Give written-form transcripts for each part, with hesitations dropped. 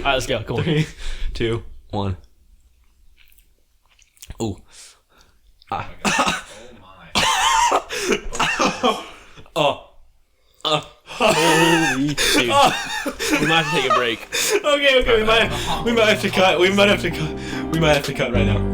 right, let's go. Come on. 3, 2, 1. Ooh. Oh my. Holy dude. We might have to take a break. Okay. We might have to cut. We might have to cut right now.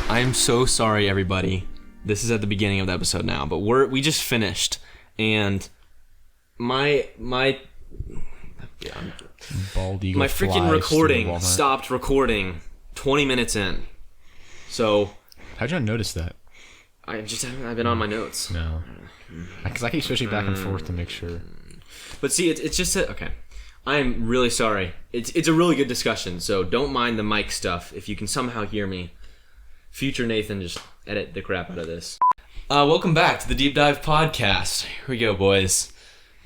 I'm so sorry, everybody. This is at the beginning of the episode now, but we just finished, and my freaking recording stopped recording 20 minutes in. So how'd you not notice that? I've been on my notes. No, because I keep switching back and forth to make sure. But see, it's just okay. I'm really sorry. It's a really good discussion, so don't mind the mic stuff. If you can somehow hear me, future Nathan, just edit the crap out of this. Welcome back to the Deep Dive Podcast. Here we go, boys.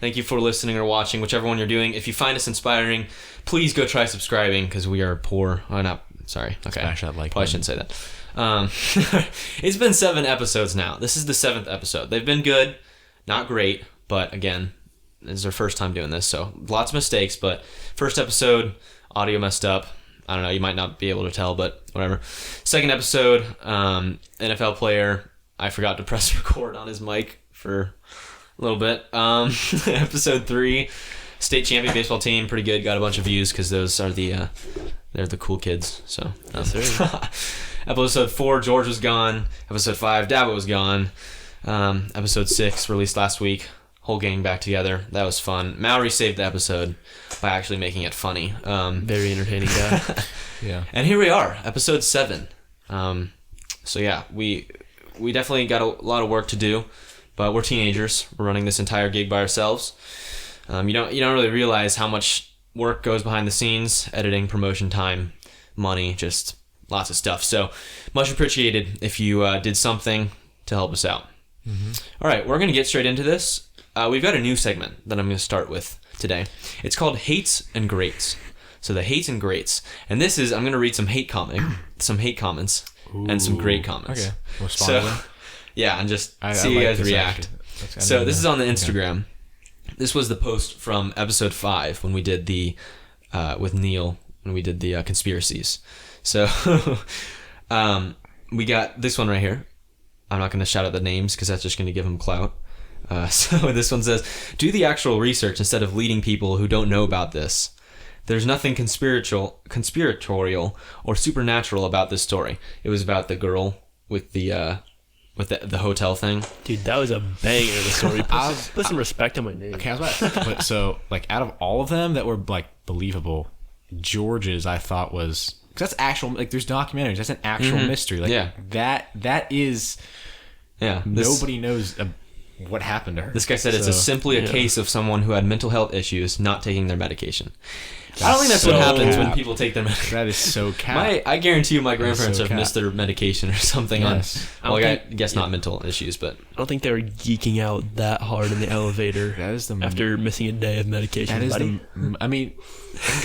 Thank you for listening or watching, whichever one you're doing. If you find us inspiring, please go try subscribing, because we are poor. Oh, not sorry. Okay, smash that like probably button. shouldn't say that. It's been 7 episodes now. This is the 7th episode. They've been good, not great, but again, this is our first time doing this, so lots of mistakes. But first episode, audio messed up. I don't know, you might not be able to tell, but whatever. Second episode, NFL player, I forgot to press record on his mic for a little bit. Episode 3, state champion baseball team, pretty good, got a bunch of views because those are they're the cool kids. So Episode 4, George was gone. Episode 5, Dabo was gone. Episode 6, released last week. Whole gang back together. That was fun. Mallory saved the episode by actually making it funny. Very entertaining guy. Yeah. And here we are, episode 7. So yeah, we definitely got a lot of work to do, but we're teenagers. We're running this entire gig by ourselves. You don't really realize how much work goes behind the scenes: editing, promotion time, money, just lots of stuff. So much appreciated if you did something to help us out. Mm-hmm. All right, we're gonna get straight into this. We've got a new segment that I'm going to start with today. It's called Hates and Greats. So the hates and greats. And this is, I'm going to read some hate comments, and some great comments. Okay. Respond to them? Yeah, and just see you guys react. So this is on the Instagram. Okay. This was the post from episode 5 when we did the, with Neil, when we did the conspiracies. So we got this one right here. I'm not going to shout out the names because that's just going to give them clout. So this one says, do the actual research instead of leading people who don't know about this. There's nothing conspiratorial or supernatural about this story. It was about the girl with the hotel thing. Dude, that was a banger of a story. Put some respect on my name. Okay, I was about but so, like, out of all of them that were, like, believable, George's I thought was... Because that's actual... Like, there's documentaries. That's an actual mystery. Like, yeah. That is... Yeah. Nobody knows... what happened to her. This guy said it's simply a case of someone who had mental health issues not taking their medication. I don't think that's what happens when people take their medication. That is so cap. I guarantee you my grandparents have missed their medication or something. Yes. I guess not mental issues, but... I don't think they were geeking out that hard in the elevator after missing a day of medication. That is buddy. I mean,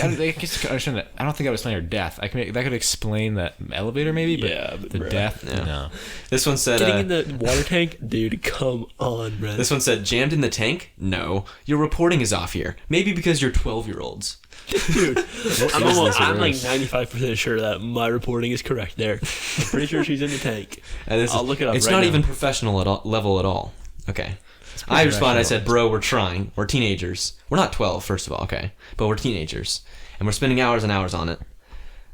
I guess I understand that. I don't think that would explain her death. That could explain that elevator maybe, but the death, no. This one said... Getting in the water tank? Dude, come on, bro. This one said, jammed in the tank? No. Your reporting is off here. Maybe because you're 12-year-olds. Dude, I'm like 95% sure that my reporting is correct there. I'm pretty sure she's in the tank. I'll look it up. It's not even professional level at all. Okay. I responded, I said, bro, we're trying. We're teenagers. We're not 12, first of all, okay? But we're teenagers. And we're spending hours and hours on it.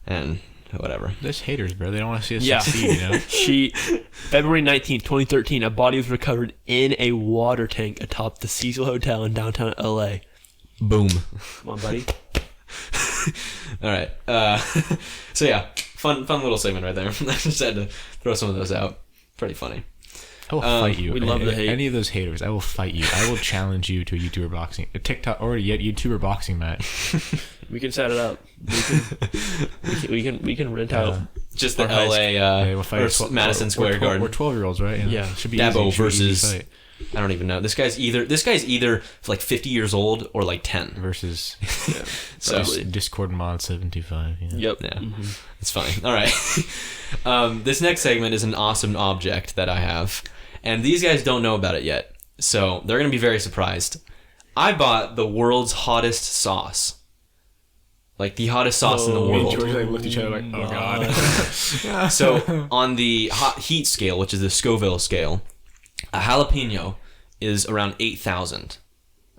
And whatever. There's haters, bro. They don't want to see us succeed, you know? February 19th, 2013, a body was recovered in a water tank atop the Cecil Hotel in downtown LA. Boom. Come on, buddy. All right. So yeah, fun little segment right there. I just had to throw some of those out. Pretty funny. I will fight you. We love the hate. Any of those haters, I will fight you. I will challenge you to a YouTuber boxing, a TikTok or a YouTuber boxing match. We can set it up. We can rent out Just the Or high LA we'll fight or Madison Square Garden. We're 12-year-olds, right? Yeah. Should be Dabo easy. versus Fight. I don't even know. This guy's either like 50 years old or like 10. Versus So Discord mod 75. Yeah. Yep. yeah, it's fine. All right. This next segment is an awesome object that I have, and these guys don't know about it yet, so they're gonna be very surprised. I bought the world's hottest sauce. Like the hottest sauce in the Me and world. George like looked at each other like, oh god. So on the hot heat scale, which is the Scoville scale, a jalapeno is around 8,000.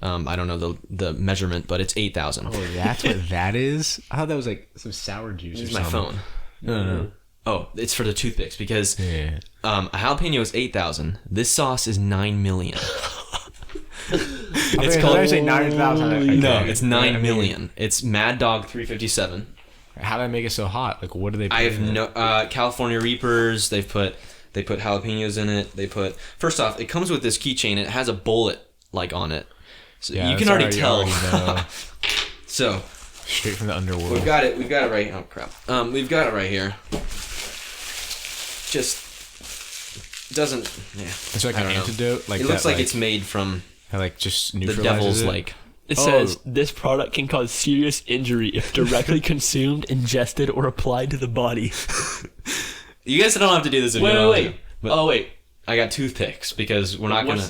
I don't know the measurement, but it's 8,000. Oh, that's what that is? I thought that was like some sour juice Use or my something. phone. No. Oh, it's for the toothpicks because Yeah. a jalapeno is 8,000. This sauce is 9 million. It's called. I say 9,000. No, it's 9 million. It's Mad Dog 357. How do they make it so hot? Like, what do they? Put I have in it? no California Reapers. They put jalapenos in it. First off, it comes with this keychain. It has a bullet like on it, so Yeah, you can that's already tell. know. So Straight from the underworld. we've got it right. Oh crap. We've got it right here. Just doesn't. Yeah. It's like I an don't know. antidote. Like It looks that, like it's made from like just the neutralizes devil's it. like. It says this product can cause serious injury if directly consumed, ingested, or applied to the body. You guys don't have to do this if you don't want to. Wait. But Oh wait. I got toothpicks because we're not gonna.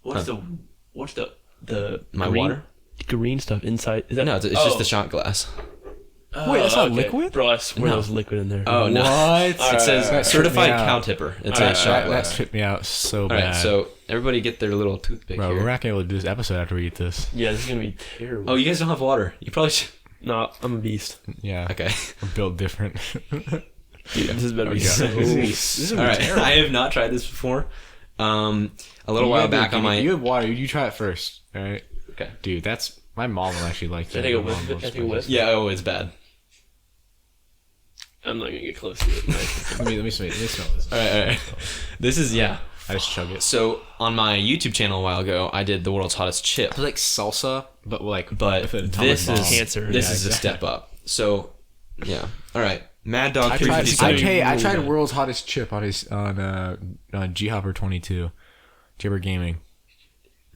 What's the My green, water? green stuff inside? Is that No, it's just the shot glass. Wait, that's not liquid? Bro, I swear No. there's liquid in there. Oh no! What? It says That tripped certified me out. cow tipper. It's Alright, a shot That glass. tripped me out so All bad. right, so everybody get their little toothpick Bro, here. we're not gonna be able to do this episode after we eat this. Yeah, this is gonna be terrible. Oh, you guys don't have water. You probably should. No, I'm a beast. Yeah. Okay. We're built different. Dude, this is better be God. so. This is All right. I have not tried this before. A little while back on my. You have water. You try it first. All right. Okay. Dude, that's my mom will actually like that. Should I take a My whiff mom of it? loves Should I take a whiff? Yeah. Oh, it's bad. I'm not gonna get close to it. Let me smell this. All right. This is I just chug it. So on my YouTube channel a while ago, I did the world's hottest chip. It's like salsa, but like But with an atomic this bomb. is Cancer. This Yeah, is a step up. So, yeah. All right. Mad Dog I tried. 357. I tried world's hottest chip on G Hopper 22, Jibber Gaming.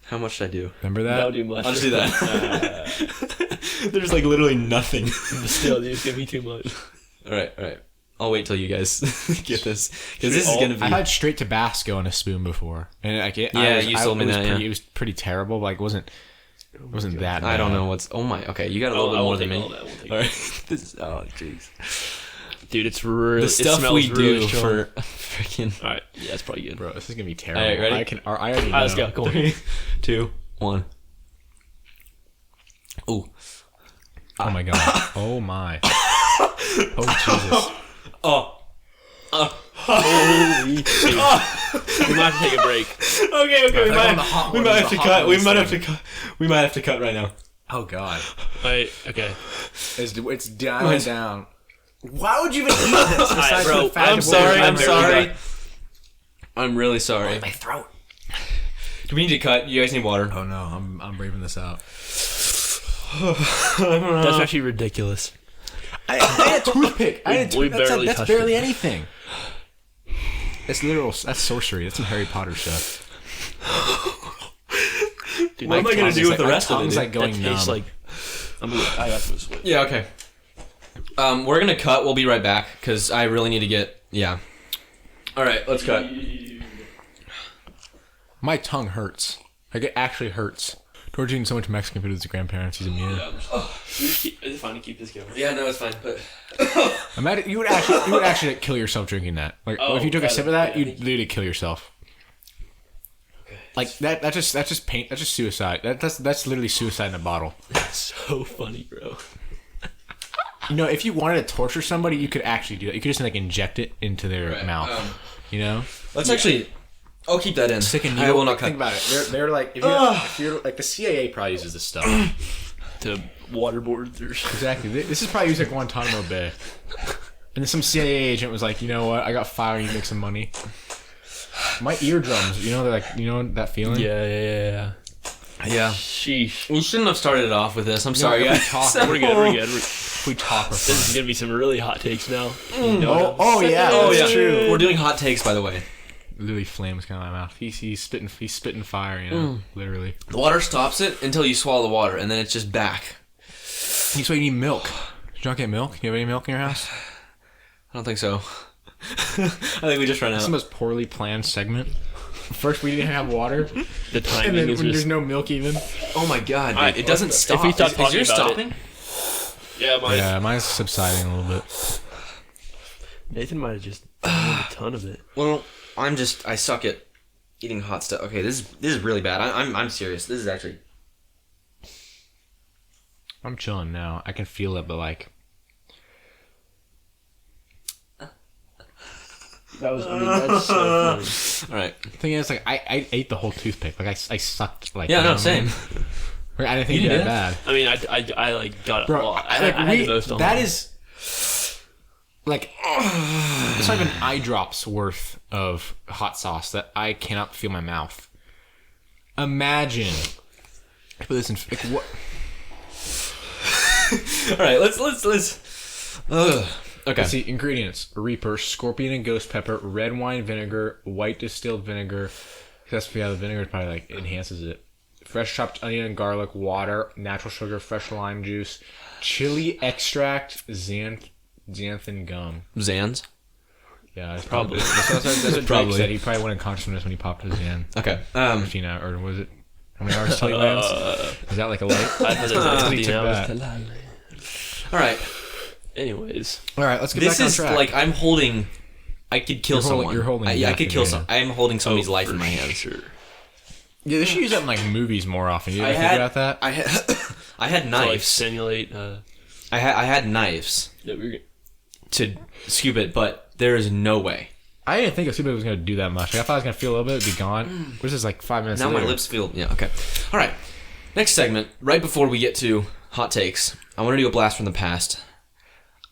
How much did I do? Remember that? That'll do much. I'll just do that. There's like literally nothing. Still, dude, it's gonna be too much. All right. I'll wait till you guys get this because this is gonna be. I've had straight Tabasco in a spoon before, and like You told me that. It was pretty terrible. But like it wasn't that. I don't bad. know what's. Oh my. Okay, you got a little bit more than me. All that. We'll take All all right. This is. Oh jeez. Dude, it's really The stuff it smells we really do strong. for freaking. All right, yeah, that's probably good. Bro, this is gonna be terrible. All right, ready? I already know. All right, let's go. Go on. 3, 2, 1. Ooh. Oh my god. Oh my. Oh Jesus. Oh. Holy shit. We might have to take a break. Okay. We might have to cut. We might have to cut. cut. We might have to cut right now. Oh god. Wait, okay. It's dying down. Why would you even eat this? Besides bro, the fact I'm of what sorry. we're I'm doing? sorry. I'm really sorry. My throat. Do we need to cut? You guys need water. Oh no, I'm braving this out. That's actually ridiculous. I had a toothpick. We barely That's touched barely it. anything. It's literal. That's sorcery. That's some Harry Potter stuff. Dude, What am I gonna do with the rest of it? It's dude? like going that tastes numb. like. I got to switch. Yeah. Okay. We're gonna cut. We'll be right back because I really need to get. Yeah. All right. Let's cut. My tongue hurts. Like it actually hurts. George eating so much Mexican food with his grandparents. He's immune. Is it fine to keep this going? Yeah. No, it's fine. But. Imagine you would actually kill yourself drinking that. Like if you took a sip of that, you'd literally kill yourself. Like that's just pain. That's just suicide. That's literally suicide in a bottle. That's so funny, bro. You know, if you wanted to torture somebody, you could actually do that. You could just like inject it into their mouth. You know, Let's actually. I'll keep that in. stick a I needle. will not cut. Think about it. They're like if you're like the CIA probably uses this stuff. To waterboards or Exactly. This is probably used at Guantanamo Bay. And then some CIA agent was like, you know what? I got fired. You make some money. My eardrums. You know, they're like, you know that feeling. Yeah. Yeah. Sheesh. We shouldn't have started it off with this. I'm sorry, if we guys. talk- We're good. We talk for This is fun. gonna be some really hot takes now. Oh yeah, that's true. We're doing hot takes, by the way. Literally flames coming out of my mouth. He's spitting fire, you know, literally. The water stops it until you swallow the water, and then it's just back. That's why you need milk. Did you not get milk? You have any milk in your house? I don't think so. I think we just ran It's out. the most poorly planned segment. First, we didn't have water, The timing and then is when there's just... no milk even. Oh my god, dude. Alright, It doesn't stop. if we stop Is talking yours about stopping? Yeah, mine. Yeah, mine's subsiding a little bit. Nathan might have just a ton of it. Well, I suck at eating hot stuff. Okay, this is really bad. I'm serious. This is actually... I'm chilling now. I can feel it, but like... That's so funny. Alright. The thing is, like, I ate the whole toothpick. Like, I sucked, like... Yeah, no, down. same. Like, I didn't think You it was did that bad. I mean, I like got Bro, a lot. I I had the most on that mine. is... Like, it's not even eye drops worth of hot sauce that I cannot feel my mouth. Imagine. I put this in... Like, what? Alright, let's... Ugh. Okay. Let's see, ingredients. Reaper, scorpion and ghost pepper, red wine vinegar, white distilled vinegar. That's, yeah, the vinegar probably, like, enhances it. Fresh chopped onion and garlic, water, natural sugar, fresh lime juice, chili extract, xanthan gum. Zans? Yeah, that's probably... That's what Drake Probably. said. He probably went unconsciousness when he popped his Xan. Okay. 15 hours, or was it... How many hours till he lands? Is that like a light? I thought it was He 15 took hours that. to land. Alright. Anyways, All right, let's get This back on is track. like I'm holding. I could kill You're holding- someone. you're holding I death could in kill your some. hand. I'm holding somebody's life for in my hands. Sure. Yeah, they should use that in like movies more often. You ever think about that? I had. I had To, like, knives. simulate. I had knives That we're, to scoop it, but there is no way. I didn't think a super was gonna do that much. Like, I thought I was gonna feel a little bit, it'd be gone. This is like 5 minutes Now later. my lips feel. Yeah. Okay. All right. Next segment. Right before we get to hot takes, I want to do a blast from the past.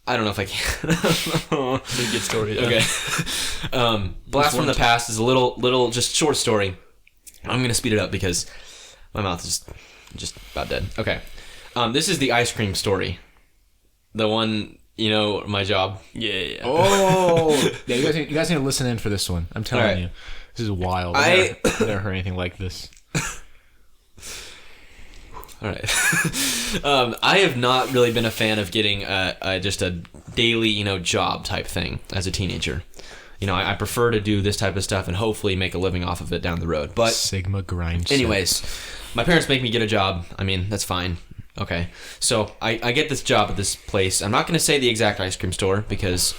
I don't know if I can. it's a good story. Though. Okay. Blast from the past is a little just short story. I'm gonna speed it up because my mouth is just about dead. Okay. This is the ice cream story. The one, my job. Yeah. Oh, yeah. You guys need to listen in for this one. I'm telling All right. you, this is wild. I've never heard anything like this. All right. I have not really been a fan of getting just a daily, job type thing as a teenager. I prefer to do this type of stuff and hopefully make a living off of it down the road. But Sigma grind. anyways, my parents make me get a job. I mean, that's fine. Okay. So I get this job at this place. I'm not going to say the exact ice cream store because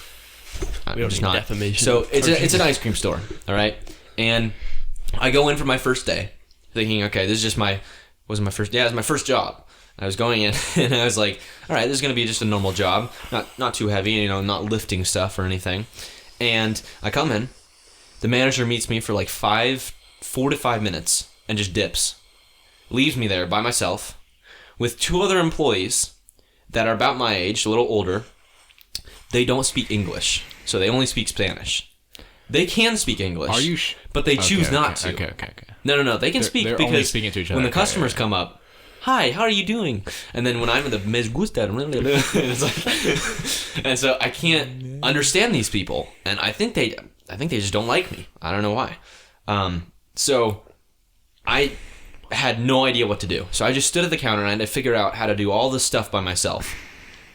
I'm We don't just need not. defamation. So it's an ice cream store. All right. And I go in for my first day thinking, okay, this is just wasn't my first. Yeah, it was my first job. I was going in and I was like, all right, this is going to be just a normal job. Not too heavy, not lifting stuff or anything. And I come in. The manager meets me for like 4 to 5 minutes and just dips. Leaves me there by myself with 2 other employees that are about my age, a little older. They don't speak English, so they only speak Spanish. They can speak English, Are you? but they choose not to. Okay. No. They can speak they're because only speaking to each other. when the Okay, customers come up, hi, how are you doing? And then when I'm in the "Me gusta," it's like, and so I can't understand these people, and I think they just don't like me. I don't know why. So I had no idea what to do. So I just stood at the counter and I had to figure out how to do all this stuff by myself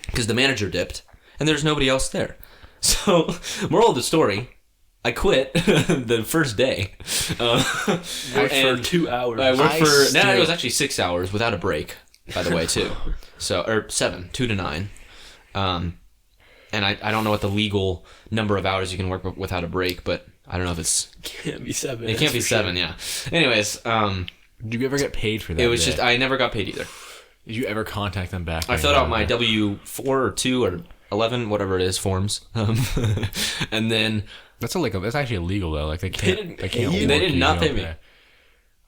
because the manager dipped and there's nobody else there. So moral of the story. I quit the first day. Worked for 2 hours. I worked it was actually 6 hours without a break, by the way, too. So, or 7, 2 to 9. And I don't know what the legal number of hours you can work without a break, but I don't know if it's... Can't be 7. It can't be 7, yeah. Anyways, Did you ever get paid for that? it was just, I never got paid either. Did you ever contact them back? I filled out my W4 or 2 or 11, whatever it is, forms. And then... That's actually illegal though. Like they can't. They can't. They work did you not pay over me. there.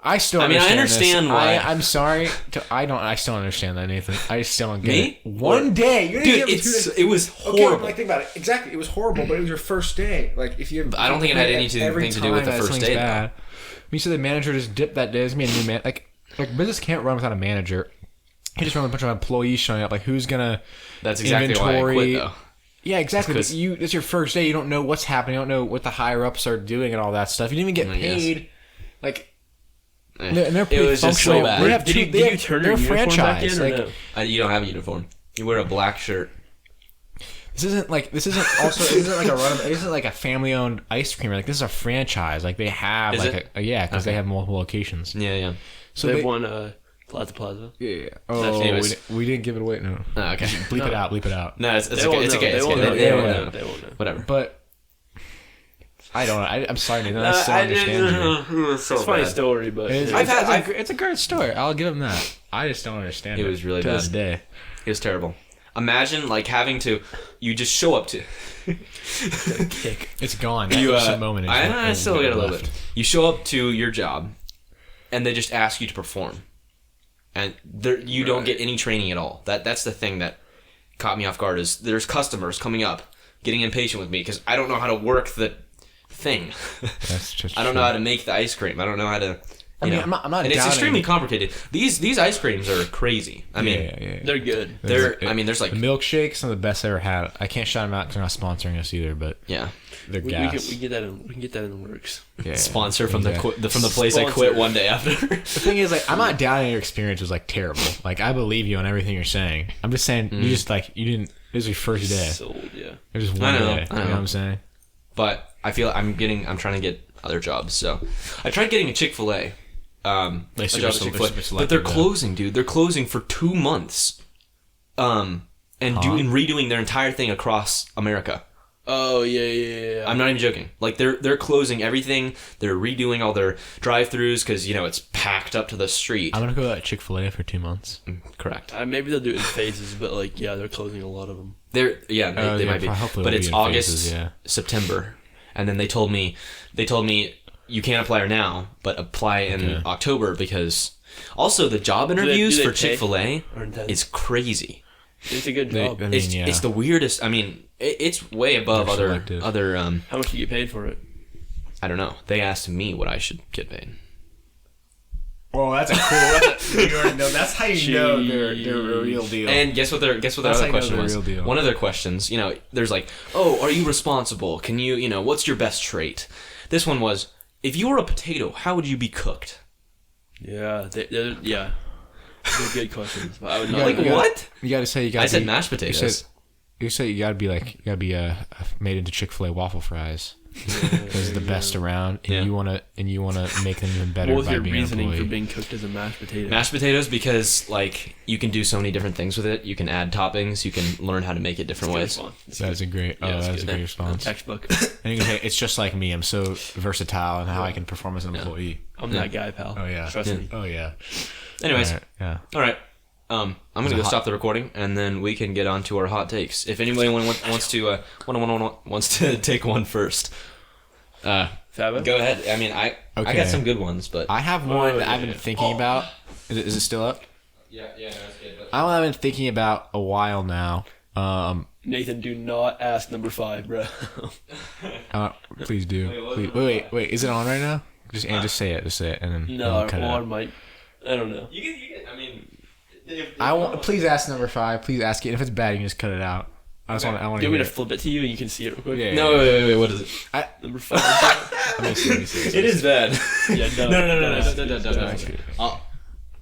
I still. I mean, I understand this. why. I'm sorry. I still don't understand that, Nathan. I still don't get Me? it. One day, you Dude, it was horrible. think about it. Exactly, it was horrible, but it was your first day. Like if you. I don't think it had anything to do with the first day, Bad. You said the manager just dipped that day. There's gonna be a new man. Like business can't run without a manager. he just run a bunch of employees showing up. Like, who's gonna? That's exactly why I quit, though. Yeah, exactly. But it's your first day. You don't know what's happening. You don't know what the higher ups are doing and all that stuff. You didn't even get paid. Like, and they're pretty it was just so bad. They have did you turn your uniform back in, or no? You don't have a uniform. You wear a black shirt. This isn't like a family owned ice cream. Like, this is a franchise. Like, they have because they have multiple locations. Yeah. So they won Plaza. Yeah. Oh, we didn't give it away. No. Oh, okay. Bleep it out. No, it's okay. It's okay. They won't know. Whatever. But I don't know. I'm sorry, Nathan. I still understand you. It's a funny story, but it's a great story. I'll give him that. I just don't understand it. It was really bad. To this day. It was terrible. Imagine like having to, you just show up to. kick. It's gone. That moment. I still get a little bit. You show up to your job, and they just ask you to perform, and you don't get any training at all. That's the thing that caught me off guard. Is there's customers coming up, getting impatient with me because I don't know how to work the thing. That's just. I don't know how to make the ice cream. I don't know how to. I'm not. And doubting. It's extremely complicated. These ice creams are crazy. I mean, they're good. There's like the milkshakes, some of the best I ever had. I can't shout them out because they're not sponsoring us either. But yeah, they're gas. We can get that in the works. Yeah, sponsor from the place I quit one day after. The thing is, like, I'm not doubting your experience was like terrible. Like, I believe you on everything you're saying. I'm just saying you just like you didn't. It was your first day. Sold, yeah. It was just one day. You know what I'm saying? But I feel I'm trying to get other jobs. So I tried getting a Chick-fil-A. But they're closing, dude. They're closing for 2 months, and redoing their entire thing across America. Oh yeah. I'm not even joking. Like they're closing everything. They're redoing all their drive-throughs because it's packed up to the street. I'm gonna go at Chick-fil-A for 2 months. Correct. Maybe they'll do it in phases, but they're closing a lot of them. They might be. But it's August, phases, September, and then they told me. You can't apply now, but apply in October because also the job interviews for Chick-fil-A is crazy. It's a good job. It's the weirdest. I mean, it's way above other. How much do you get paid for it? I don't know. They asked me what I should get paid. Well, that's you already know. That's how you know they're a real deal. And guess what their other question was? One of their questions, there's like, oh, are you responsible? Can you, what's your best trait? This one was, if you were a potato, how would you be cooked? Yeah, they're good questions. But I would not what? You got to say I said mashed potatoes. You say you got to be made into Chick-fil-A waffle fries. Because the best around, and you want to make them even better. What was by your being reasoning for being cooked as a mashed potato? Mashed potatoes because you can do so many different things with it. You can add toppings. You can learn how to make it different ways. That's a great. That's a great response. Textbook. And you can say it's just like me. I'm so versatile in how I can perform as an employee. I'm that guy, pal. Oh yeah. Trust me. Oh yeah. Anyways. All right. I'm gonna go stop the recording, and then we can get on to our hot takes. If anybody wants to take one first. Fabo? Go ahead. I mean, I got some good ones, but I have one that I've been thinking about. Is it still up? Yeah, that's good. I've been thinking about a while now. Nathan, do not ask number 5, bro. Please do. Wait. Is it on right now? Just say it, and then no, cut it out. I don't know. You can. I mean, please ask number 5. Please ask it. If it's bad, you can just cut it out. I want to. Do you want me to flip it to you and you can see it real quick? Yeah. No, wait. What is it? Number 5. Let me see. It is bad. Yeah, no.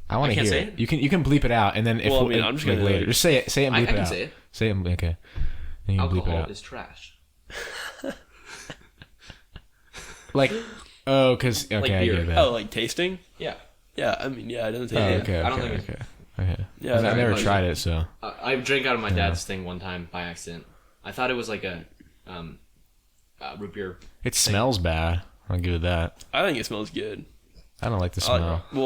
I want to hear it. You can bleep it out, and then if I'm just gonna later, just say it. Say it and bleep it out. I can say it. Say it. Okay. And you Alcohol bleep it out. is trash. Because I get that. Oh, like tasting? Yeah. Yeah, I mean, it doesn't taste okay. I don't think okay. Okay. Yeah, I've never tried it, so. I drank out of my dad's thing one time by accident. I thought it was like a root beer. It smells bad. I'll give it that. I think it smells good. I don't like the smell. I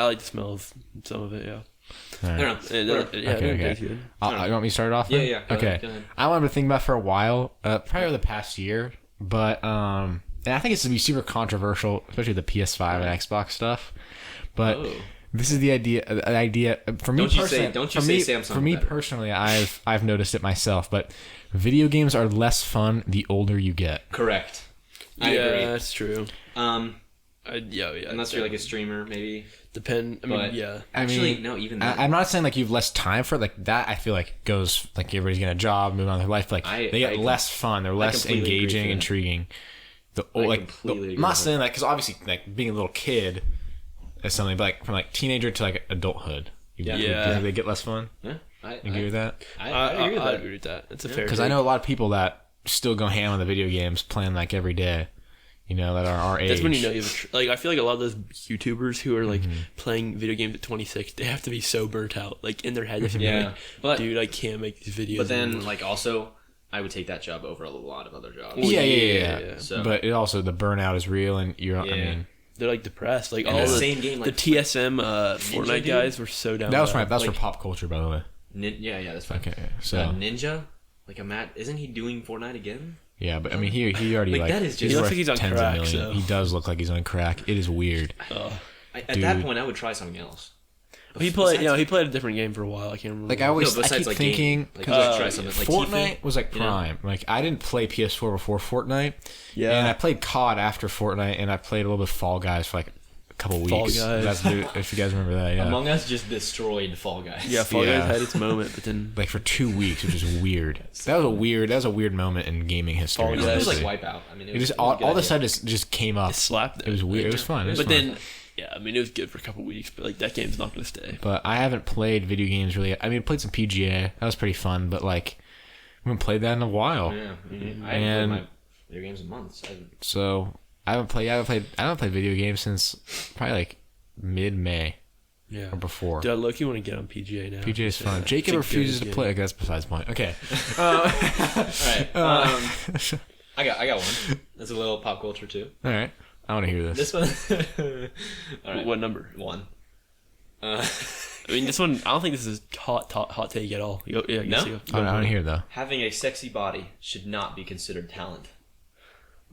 like the smell of some of it, yeah. All right. Okay. You want me to start it off? Yeah. Go ahead. I wanted to think about for a while, probably over the past year, but and I think it's to be super controversial, especially the PS5 and Xbox stuff. But this is the idea for me personally. Don't you say Samsung? For me personally, I've noticed it myself, but video games are less fun the older you get. Correct. I agree. That's true. Yeah. Unless you're like a streamer, maybe. Actually, no. Even then. I'm not saying like you have less time for it. Like that, I feel like goes like everybody's getting a job, moving on with their life. Like they get less fun. They're less engaging, intriguing. I'm not saying that because obviously like being a little kid is something, but like from like teenager to like adulthood. Do you think they get less fun? Yeah, I agree with that. I agree with that. It's a fair. Because I know a lot of people that still go ham on the video games, playing like every day. You know, that are our age. That's when you know you have like. I feel like a lot of those YouTubers who are like playing video games at 26, they have to be so burnt out. Like in their head, they have to be like, dude, I can't make these videos. But then, like, also, I would take that job over a lot of other jobs. Yeah. So. But it also the burnout is real, and you're. I mean, they're like depressed. Like all the same game. Like, the TSM Fortnite guys were so down. That was right. That's for pop culture, by the way. Yeah, that's fine. Okay, so Ninja, like isn't he doing Fortnite again? Yeah, but I mean, he already like that is just. He looks like he's on crack. So. He does look like he's on crack. It is weird. At that point, I would try something else. He played a different game for a while. I can't remember. Like I always, I keep thinking, try something like Fortnite was like prime. Like I didn't play PS4 before Fortnite. Yeah. And I played COD after Fortnite, and I played a little bit of Fall Guys for like a couple weeks. Fall Guys. If you guys remember that, yeah. Among Us just destroyed Fall Guys. Yeah, Fall Guys had its moment, but then like for 2 weeks, which is weird. That was a weird moment in gaming history. Fall Guys. It was like Wipeout. I mean, it just all of a sudden just came up. It slapped. It was weird. It was fun. But then. Yeah, I mean, it was good for a couple weeks, but like that game's not going to stay. But I haven't played video games really. I mean, I played some PGA. That was pretty fun, but like, we haven't played that in a while. Yeah, I haven't played my video games in months. So I haven't played video games since probably like mid-May. Yeah. Or before. Dude, I low-key want to get on PGA now. PGA is fun. Jacob refuses to play. That's besides the point. Okay. All right. I got one. That's a little pop culture too. All right. I want to hear this. This one. All right. What number? 1. I mean, this one. I don't think this is hot take at all. No. I want to hear though. Having a sexy body should not be considered talent.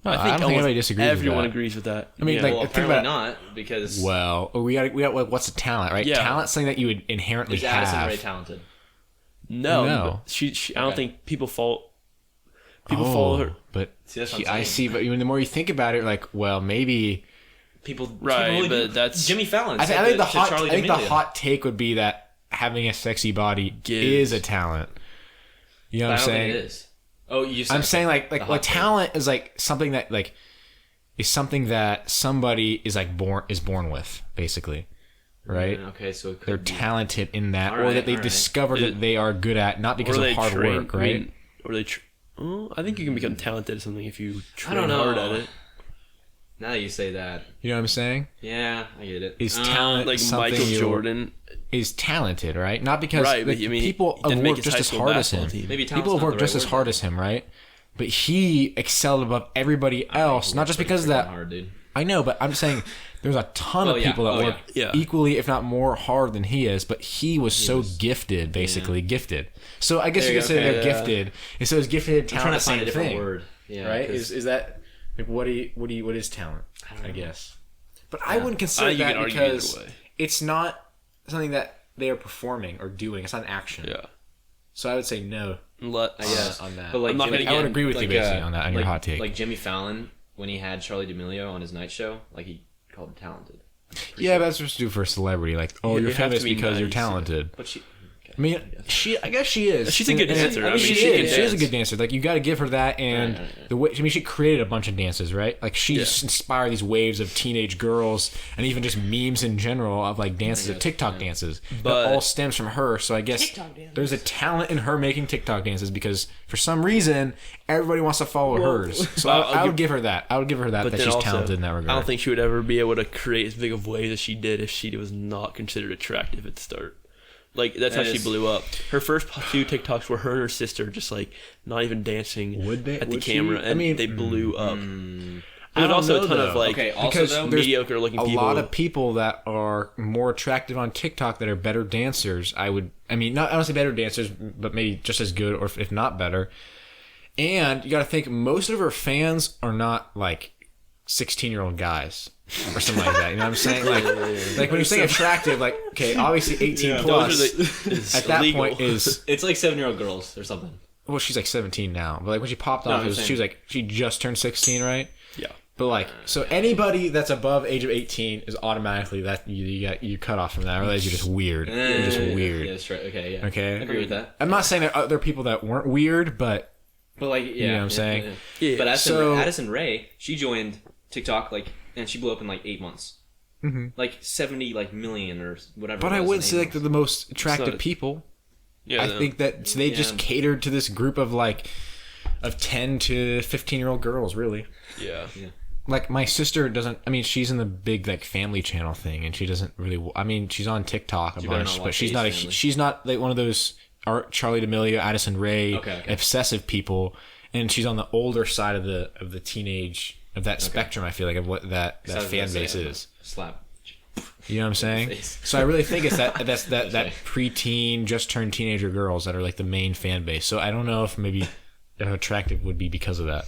I don't think anybody disagrees. Everyone with that. agrees with that. I mean, well, apparently not because. Well, we got what's a talent, right? Yeah. Talent's something that you would inherently have. Is Madison Ray talented? No. She I don't think people follow her. But see, I see. But the more you think about it, like, well, maybe people. But that's Jimmy Fallon. I think the hot take would be that having a sexy body is a talent. You know what I'm saying? It is. Oh, I'm saying like talent is like something that like is something that somebody is like born with, basically, right? Okay, so they're talented in that, or that they discover that they are good at, not because of hard work, right? Or they. I think you can become talented at something if you train hard at it. Now that you say that, you know what I'm saying? Yeah, I get it. Is talent like Michael Jordan is talented, right? Not because people have worked just as hard as him. People have worked just as hard as him, right? But he excelled above everybody else, not just because of that. Hard, dude. I know, but I'm saying there's a ton of people that work equally, if not more, hard than he is. But he was so gifted, basically gifted. So I guess you could say they're gifted. And so is gifted and talent the same thing? Word. Yeah, right? Is that like what is talent? I guess. But I wouldn't consider that because it's not something that they are performing or doing. It's not an action. Yeah. So I would say no. On that. But like, I would agree with you basically on that, on your hot take. Like Jimmy Fallon, when he had Charli D'Amelio on his night show, like he called him talented. Yeah, that's what you do for a celebrity. Like, you're famous because you're talented. But she. I mean, I guess she is. She's a good dancer. I mean, she is a good dancer. Like, you got to give her that, and the way. I mean, she created a bunch of dances, right? Like, she inspired these waves of teenage girls, and even just memes in general of like dances, TikTok dances. But that all stems from her. So I guess there's a talent in her making TikTok dances because for some reason everybody wants to follow hers. So I would give her that. I would give her that she's talented in that regard. I don't think she would ever be able to create as big of waves as she did if she was not considered attractive at the start. Like, that's how she blew up. Her first few TikToks were her and her sister just, like, not even dancing at the camera. And they blew up. There's also a ton of, like, mediocre-looking people. A lot of people that are more attractive on TikTok that are better dancers, I don't say better dancers, but maybe just as good, or if not better. And you got to think, most of her fans are not, like, 16-year-old guys. Or something like that, you know what I'm saying? Like when you say attractive, like, okay, obviously 18 plus at that point is it's like 7-year-old girls or something. Well, she's like 17 now, but like when she popped off, she was like she just turned 16, right? Yeah. But like, so anybody that's above age of 18 is automatically that you cut off from that. I realize you're just weird. You're just weird. Yeah, that's right. Okay, yeah. Okay. I agree with that. I'm not saying there are other people that weren't weird, but like, yeah, you know what I'm saying. Yeah. But So- Madison Ray, she joined TikTok and she blew up in like 8 months. Mm-hmm. Like 70 million or whatever. But it I was wouldn't in say 8 like they're the most attractive people. Yeah, I think that they just catered to this group of 10 to 15-year-old girls, really. Yeah. Like my sister doesn't. I mean, she's in the big family channel thing, and she doesn't really. I mean, she's on TikTok a bunch, but she's not. She's not like one of those Charli D'Amelio, Addison Ray, obsessive people, and she's on the older side of the teenage of that spectrum. I feel like of what that fan base is. Slap. You know what I'm saying? So I really think it's that preteen, just turned teenager girls that are like the main fan base. So I don't know if maybe attractive would be because of that.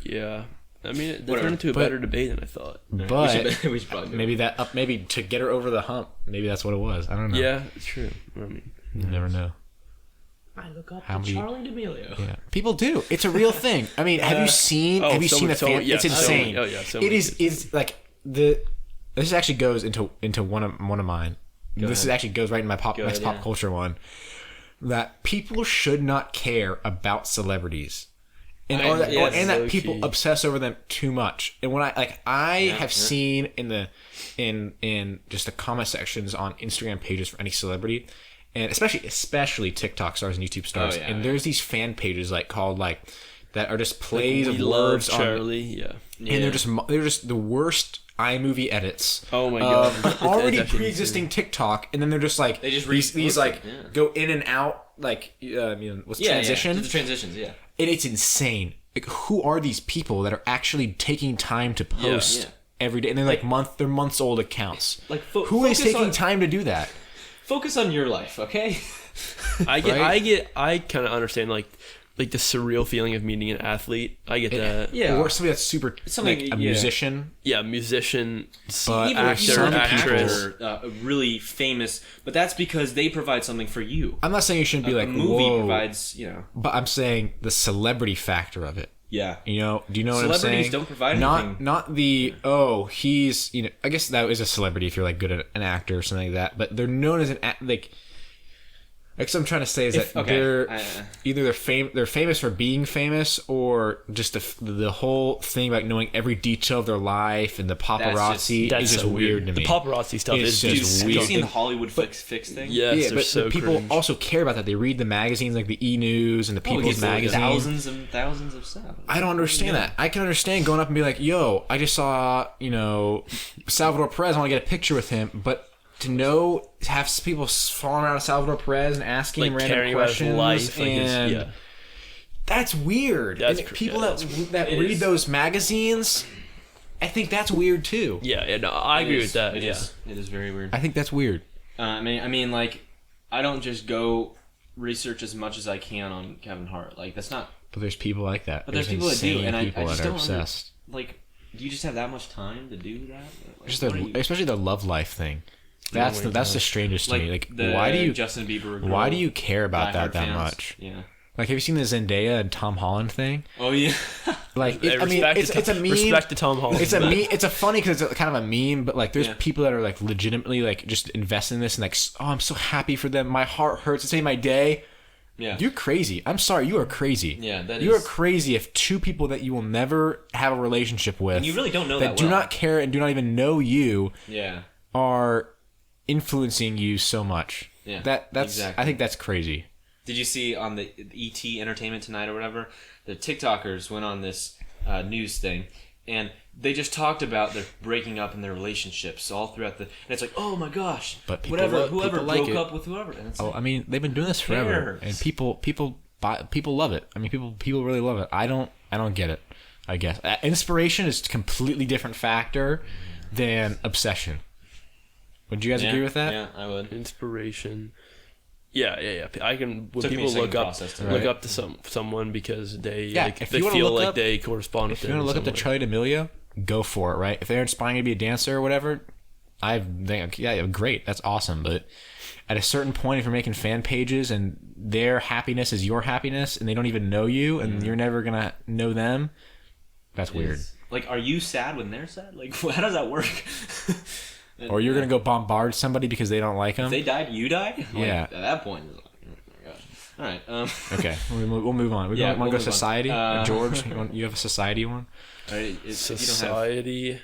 Yeah. I mean, it turned into a better debate than I thought. But we should probably maybe maybe to get her over the hump, maybe that's what it was. I don't know. Yeah, it's true. I mean, you never know. I look up to Charli D'Amelio. Yeah, people do. It's a real thing. I mean, have you seen a fan? It's insane. It's like this actually goes into one of mine. Actually goes right in my pop culture one. That people should not care about celebrities. And that people obsess over them too much. And when I have seen in just the comment sections on Instagram pages for any celebrity, and especially TikTok stars and YouTube stars, and there's these fan pages called that are just plays of words on Charlie, and they're just the worst iMovie edits. Oh my god! Already pre-existing TikTok, and then they're just they just these go in and out what's transition? The transitions, yeah. And it's insane. Like, who are these people that are actually taking time to post every day? And they're they're months old accounts. Who is taking time to do that? Focus on your life, okay? I kind of understand the surreal feeling of meeting an athlete. I get that. Yeah. Or somebody that's super a musician. Yeah, musician, but actor, really famous. But that's because they provide something for you. I'm not saying you shouldn't be a movie provides, But I'm saying the celebrity factor of it. Yeah. Do you know what I'm saying? Celebrities don't provide anything. Not the he's I guess that is a celebrity if you're good at an actor or something like that. But they're known as an what I'm trying to say is that they're either they're famous for being famous, or just the whole thing about knowing every detail of their life, and the paparazzi is just weird to me. The paparazzi stuff is just weird. Have you seen the Hollywood fix thing? Yes, but so people cringe. also care about that. They read the magazines like the E-News and the People's Magazine. Thousands and thousands of stuff. I don't understand that. I can understand going up and be like, "Yo, I just saw Salvador Perez. I want to get a picture with him," but to have people falling around Salvador Perez and asking him random questions life, that's weird. That's people that read those magazines, I think that's weird too. Yeah, no, I agree with that. It is very weird. I think that's weird. I mean, I don't just go research as much as I can on Kevin Hart. That's not. But there's people like that. But there's people that do, and I just don't obsessed. Do you just have that much time to do that? Especially the love life thing. That's the strangest to me. Why do you Justin Bieber? Girl, why do you care about that fans? much? Yeah. Have you seen the Zendaya and Tom Holland thing? Oh yeah. It's a meme. Respect to Tom Holland. It's a meme. It's a funny because it's kind of a meme, but there's people that are legitimately just invest in this and I'm so happy for them. My heart hurts. It's made my day. Yeah. You're crazy. I'm sorry. You are crazy. Yeah, you are crazy if two people that you will never have a relationship with, and you really don't know that do not care and do not even know you, are influencing you so much. Yeah, that's exactly. I think that's crazy. Did you see on the ET Entertainment Tonight or whatever, the TikTokers went on this news thing, and they just talked about their breaking up in their relationships all throughout and it's oh my gosh, but whoever broke up with whoever. And it's I mean, they've been doing this forever, and people love it. I mean, people really love it. I don't get it. I guess inspiration is a completely different factor than obsession. Would you guys agree with that? Yeah, I would. Inspiration. Yeah. I can when people look up to someone because they feel like they correspond with them. If you want to look up to Charli D'Amelio, go for it. Right? If they're inspiring you to be a dancer or whatever, great. That's awesome. But at a certain point, if you're making fan pages and their happiness is your happiness, and they don't even know you, and you're never gonna know them, that's weird. Like, are you sad when they're sad? Like, how does that work? Or you're gonna go bombard somebody because they don't like them. If they died, you die. Yeah. At that point, it's like, oh my god. All right. Okay, we'll move on. Want to go society? George, you have a society one? Society.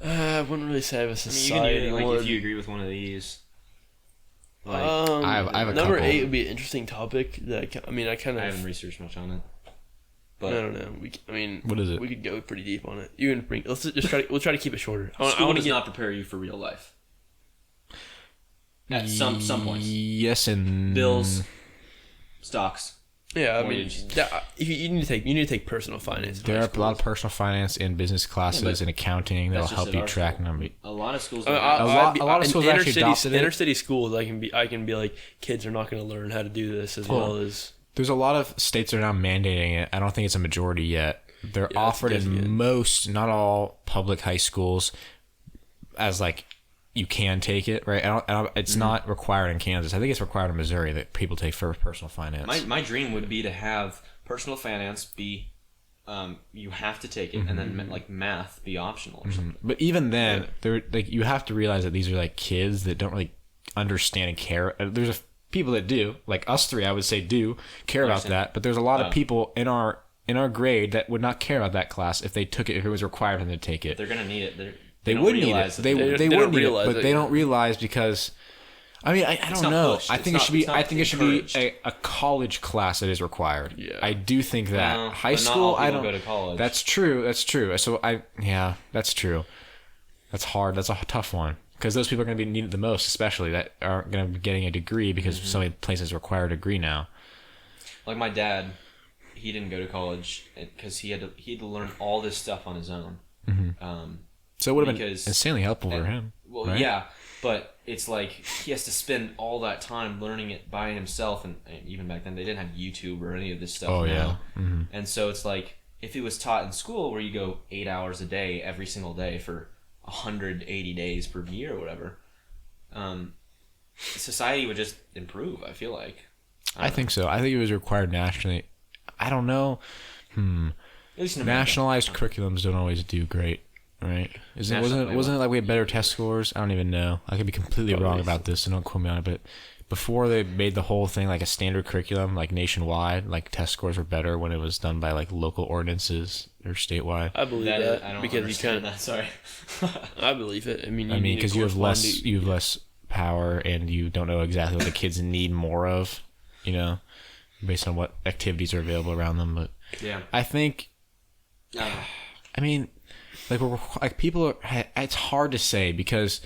I wouldn't really say I have a society one. If you agree with one of these. I have a number couple. 8 would be an interesting topic. That I haven't researched much on it. But I don't know. What is it? We could go pretty deep on it. You can bring. Let's just try. We'll try to keep it shorter. School does not prepare you for real life. At some points. Yes, and bills, stocks. Yeah, you need to take personal finance. There are a lot of personal finance and business classes and accounting that'll help you track numbers. A lot of schools. A lot of schools actually adopted it. Inner city schools, I can be like, kids are not going to learn how to do this as well as. There's a lot of states that are now mandating it. I don't think it's a majority yet. They're offered in most, not all, public high schools as like you can take it, right? It's not required in Kansas. I think it's required in Missouri that people take for personal finance. My dream would be to have personal finance be, you have to take it, and then like math be optional or something. But even then, you have to realize that these are like kids that don't really understand and care. There's people that do, like us three, I would say, do care about that. But there's a lot of people in our grade that would not care about that class if they took it, if it was required for them to take it. They're gonna need it. They would need it. They would need it, but they don't realize because. I mean, I don't know. Pushed. I think it should be a college class that is required. Yeah. I do think that high school. I don't go to college. That's true. So that's true. That's hard. That's a tough one because those people are going to be needed the most, especially that aren't going to be getting a degree because so many places require a degree now. Like my dad, he didn't go to college because he had to learn all this stuff on his own. So it would have been insanely helpful for him. Well, right? yeah, but it's like he has to spend all that time learning it by himself, and even back then they didn't have YouTube or any of this stuff. And so it's like if it was taught in school where you go 8 hours a day every single day for 180 days per year or whatever, society would just improve. I feel like. I think so. I think it was required nationally. I don't know. At least nationalized curriculums don't always do great. Right? Wasn't it like we had better test scores? I don't even know. I could be completely wrong about this, so don't quote me on it. But before they made the whole thing like a standard curriculum, like nationwide, like test scores were better when it was done by like local ordinances or statewide. I believe that I don't because understand that. Sorry. I believe it. I mean, because you have less power and you don't know exactly what the kids need more of, based on what activities are available around them. But yeah, I think. I mean. People are. It's hard to say because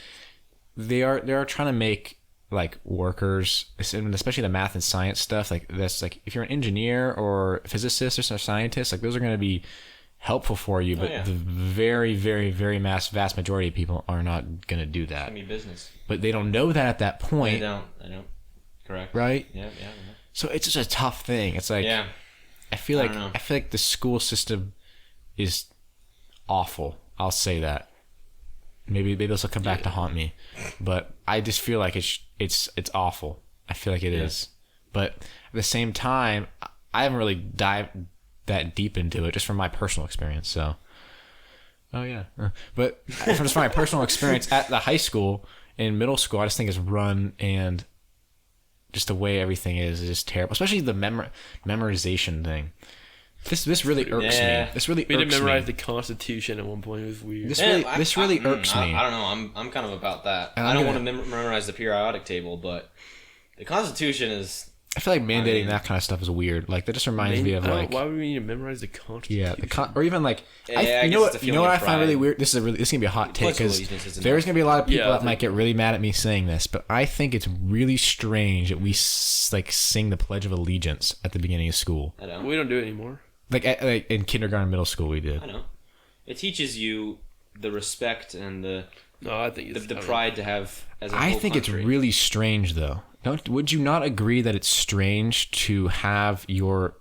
they are trying to make like workers, especially the math and science stuff. Like that's like if you're an engineer or a physicist or scientist, like those are going to be helpful for you. But the very, very, very vast majority of people are not going to do that. It's going to be business. But they don't know that at that point. They don't. Correct. Right. Yeah. So it's just a tough thing. It's like I feel like the school system is awful. I'll say that. Maybe this will come back to haunt me, but I just feel like it's awful. I feel like it is, but at the same time, I haven't really dived that deep into it just from my personal experience. So, but from my personal experience at the high school and middle school, I just think it's run and just the way everything is just terrible, especially the memorization thing. This really irks me. This really irks me. We didn't memorize the Constitution at one point. It was weird. This really irks me. I don't know. I'm kind of about that. I don't want to memorize the periodic table, but the Constitution is. I feel like mandating that kind of stuff is weird. Like that just reminds me of like. Why would we need to memorize the Constitution? Yeah, or even like. You know what I find really weird? This is gonna be a hot take because there's gonna be a lot of people that might get really mad at me saying this, but I think it's really strange that we like sing the Pledge of Allegiance at the beginning of school. I know. We don't do it anymore. Like in kindergarten, middle school, we did. I know. It teaches you the respect and the pride to have as a whole I think country. It's really strange, though. Would you not agree that it's strange to have your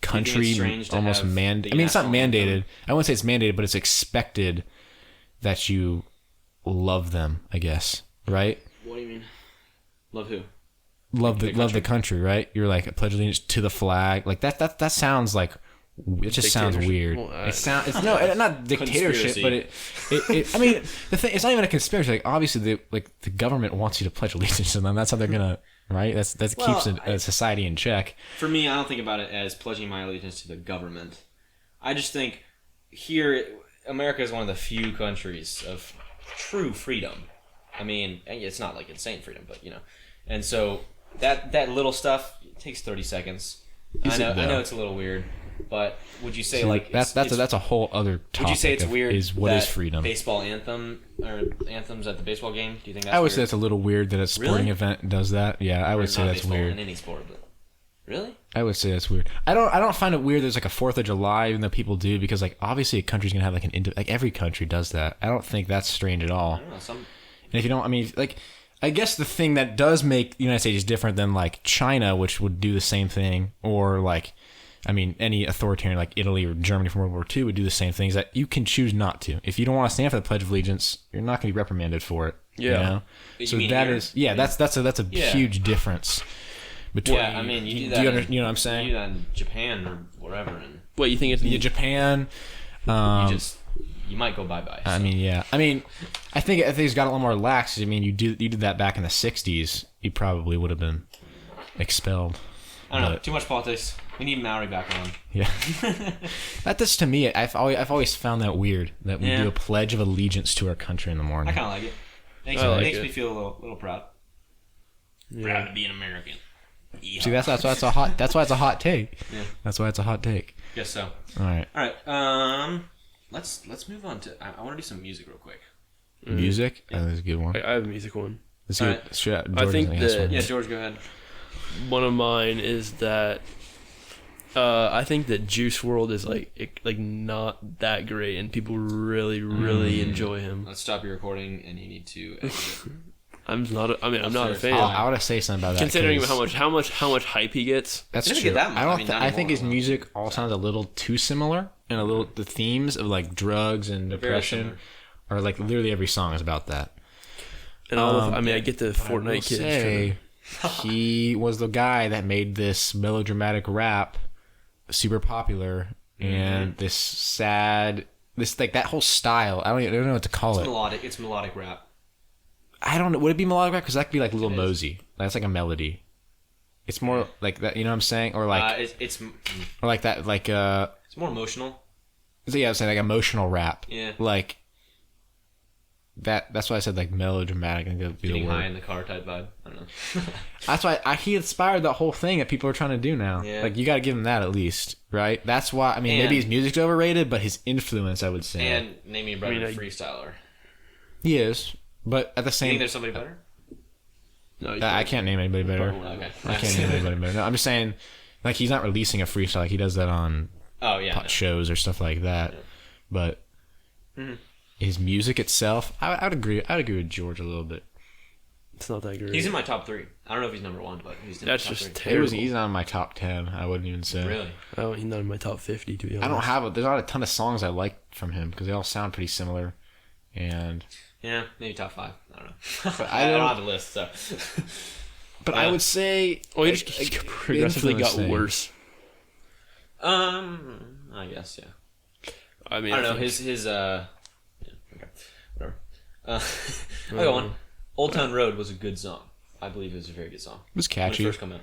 country almost mandated? I mean, it's not mandated. I wouldn't say it's mandated, but it's expected that you love them, I guess. Right? What do you mean? Love who? Love the country, right? You're like a pledge allegiance to the flag. Like that sounds like It just sounds weird. Well, It's not dictatorship, but it. I mean, the thing, it's not even a conspiracy. Like, obviously, the government wants you to pledge allegiance to them. That's how they're gonna, right? That keeps a society in check. For me, I don't think about it as pledging my allegiance to the government. I just think here, America is one of the few countries of true freedom. I mean, it's not like insane freedom, but and so that little stuff takes 30 seconds. I know it's a little weird. But would you say that's a whole other topic? Would you say it's weird? What is freedom? Baseball anthem or anthems at the baseball game? Do you think that's I would weird? say it's a little weird that a sporting event does that. Yeah, I would say that's weird. In any sport, but really, I would say that's weird. I don't find it weird. There's like a 4th of July, even though people do, because like obviously a country's gonna have like every country does that. I don't think that's strange at all. I don't know, And if you don't, I mean, like, I guess the thing that does make the United States different than like China, which would do the same thing, or like, I mean, any authoritarian like Italy or Germany from World War II would do the same thing, is that you can choose not to. If you don't want to stand for the Pledge of Allegiance, you're not going to be reprimanded for it. Yeah. You know? So that is, that's a huge difference. Between, I mean, you do that. You know what I'm saying? You do that in Japan or whatever. And What, you think it's... Japan... you might go bye-bye. So. I mean, yeah. I mean, I think it's got a little more lax. I mean, you did that back in the 60s, you probably would have been expelled. I don't know. Too much politics. We need Maori back on. Yeah. That's to me. I've always found that weird that we do a pledge of allegiance to our country in the morning. I kind of like it. Makes me feel a little proud. Yeah. Proud to be an American. Yeah. See, that's why it's a hot. That's why it's a hot take. Yeah. That's why it's a hot take. Guess so. All right. Let's move on to. I want to do some music real quick. Music? Yeah. Oh, that's a good one. I have a music one. Let's see. I think that... Yeah, George, go ahead. One of mine is that I think that Juice WRLD is like not that great, and people really enjoy him. Let's stop your recording, and you need to exit. I'm not a fan. I want to say something about that. Considering how much hype he gets. That's true. I think his music all sounds a little too similar, and the themes of like drugs and depression are like literally every song is about that. And I get the Fortnite kids. He was the guy that made this melodramatic rap super popular, and this sad, like that whole style. I don't know what to call it. It's melodic rap. I don't know. Would it be melodic rap? Because that could be like Lil Mosey. That's like a melody. It's more like that. You know what I'm saying? Or like or like that. Like it's more emotional. Yeah, I'm saying like emotional rap. Yeah. Like that. That's why I said like melodramatic. I think that would be Getting the word. High in the car type vibe. I don't know. That's why he inspired the whole thing that people are trying to do now. Yeah. Like you got to give him that at least, right? That's why. I mean, maybe his music's overrated, but his influence, I would say. And name your brother freestyler. He is, but at the same. You think there's somebody better? No, I can't name anybody better. Okay. I can't name anybody better. No, I'm just saying, like he's not releasing a freestyle. Like he does that on shows or stuff like that. Yeah. But his music itself, I would agree. I'd agree with George a little bit. It's not that great. He's in my top 3. I don't know if he's number 1, but he's in That's my top just 3. terrible. He's not in my top 10. I wouldn't even say. Really? Oh, he's not in my top 50 to be honest. I don't have there's not a ton of songs I like from him because they all sound pretty similar, and yeah, maybe top 5. I don't know. But I don't have a list, so. But I would say, he just progressively got worse. I guess I mean, I don't know his okay, whatever. I go on. Old Town Road was a good song. I believe it was a very good song. It was catchy. When it first came out.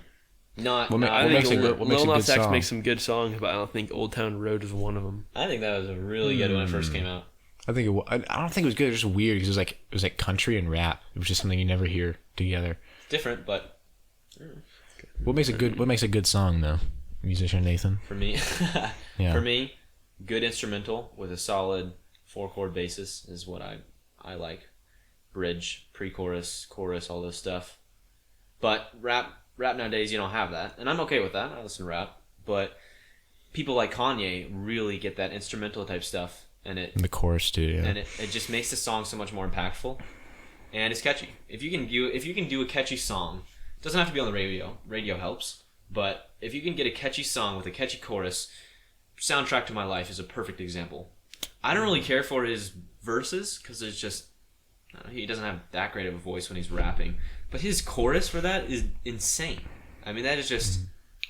I think Lil Nas X makes some good songs, but I don't think Old Town Road is one of them. I think that was a really good when it first came out. I don't think it was good. It was just weird because it was like country and rap. It was just something you never hear together. Different, but what makes a good song though? Musician Nathan. For me, For me, good instrumental with a solid 4-chord basis is what I like. Bridge, pre-chorus, chorus, all this stuff. But rap nowadays, you don't have that, and I'm okay with that. I listen to rap, but people like Kanye really get that instrumental type stuff, and the chorus too, yeah. And it just makes the song so much more impactful, and it's catchy. If you can do a catchy song, it doesn't have to be on the radio. Radio helps, but if you can get a catchy song with a catchy chorus, Soundtrack to My Life is a perfect example. I don't really care for his verses because it's just. He doesn't have that great of a voice when he's rapping, but his chorus for that is insane. I mean, that is just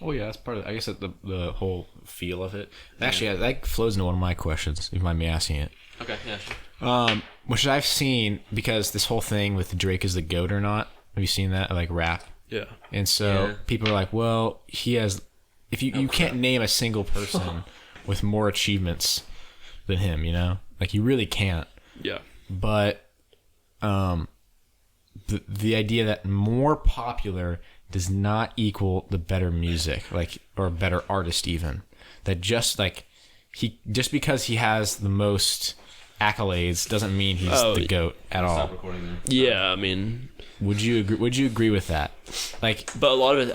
Oh yeah, that's part of. I guess the whole feel of it. Actually, that flows into one of my questions. If you mind me asking it. Okay. Yeah. Sure. Which I've seen because this whole thing with Drake is the GOAT or not. Have you seen that? Like rap. Yeah. And so people are like, well, he has. If you can't name a single person with more achievements than him, you know, like you really can't. Yeah. But the idea that more popular does not equal the better music, like, or better artist even. That just because he has the most accolades doesn't mean he's the GOAT at all. Stop recording there. Yeah, I mean, would you agree with that? Like, but a lot of his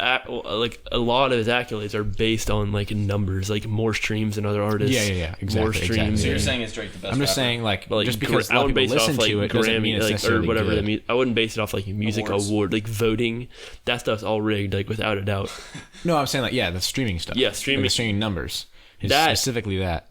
accolades are based on like numbers, like more streams than other artists. Yeah, exactly. More streams. Exactly. So you're saying is Drake the best? I'm just rapper? saying, like But, like, just because a I lot of wouldn't people base it listen off, to like, it doesn't mean it's like, necessarily or whatever. good. I wouldn't base it off like music Awards. award, like voting. That stuff's all rigged, like without a doubt. No, I'm saying like the streaming stuff. Yeah, streaming. The streaming numbers. Specifically that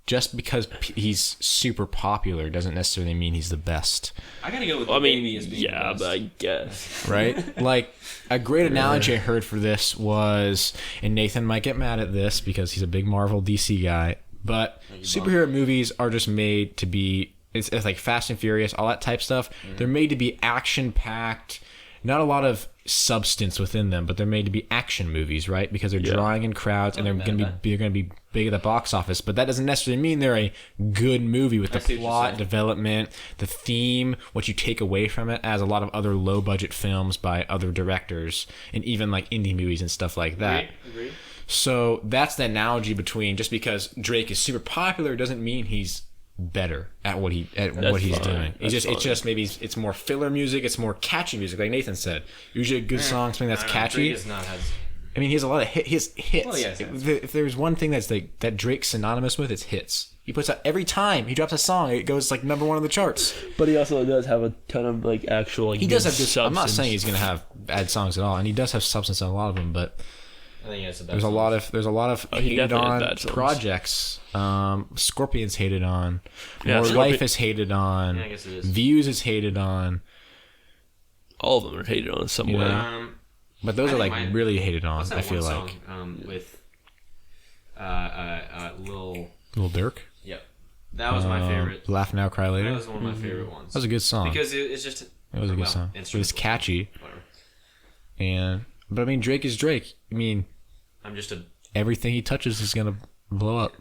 just because he's super popular doesn't necessarily mean he's the best. I gotta go with. I mean, Baby as being the best. but I guess. Right? Like a great analogy I heard for this was, and Nathan might get mad at this because he's a big Marvel DC guy, but superhero movies are just made to be. It's like Fast and Furious, all that type stuff. They're made to be action packed. Not a lot of substance within them, but they're made to be action movies, right? Because they're drawing in crowds and they're going to be big at the box office. But that doesn't necessarily mean they're a good movie with the plot, development, the theme, what you take away from it, as a lot of other low budget films by other directors and even like indie movies and stuff like that. Agreed. So that's the analogy between just because Drake is super popular doesn't mean he's better at what he's doing. It's just maybe it's more filler music, it's more catchy music, like Nathan said. Usually a good song, something that's catchy. I mean, he has a lot of hits. Well, yes, if there's one thing that's like that Drake's synonymous with, it's hits. He puts out every time he drops a song, it goes like number one on the charts. But he also does have a ton of like actual. Like, he does have good. Substance. I'm not saying he's gonna have bad songs at all, and he does have substance in a lot of them, but. I think he has the best There's a lot of hated on projects. Scorpions hated on. More Life is hated on. Yeah, I guess it is. Views is hated on. All of them are hated on in some way. But those are like really hated on. What's that I feel one like song, with Lil Durk. Yep, that was my favorite. Laugh Now, Cry Later. That was one of my favorite ones. That was a good song. Because it's just. It was a good song. It was catchy. Whatever. But I mean, Drake is Drake. I mean, I'm just everything he touches is gonna blow up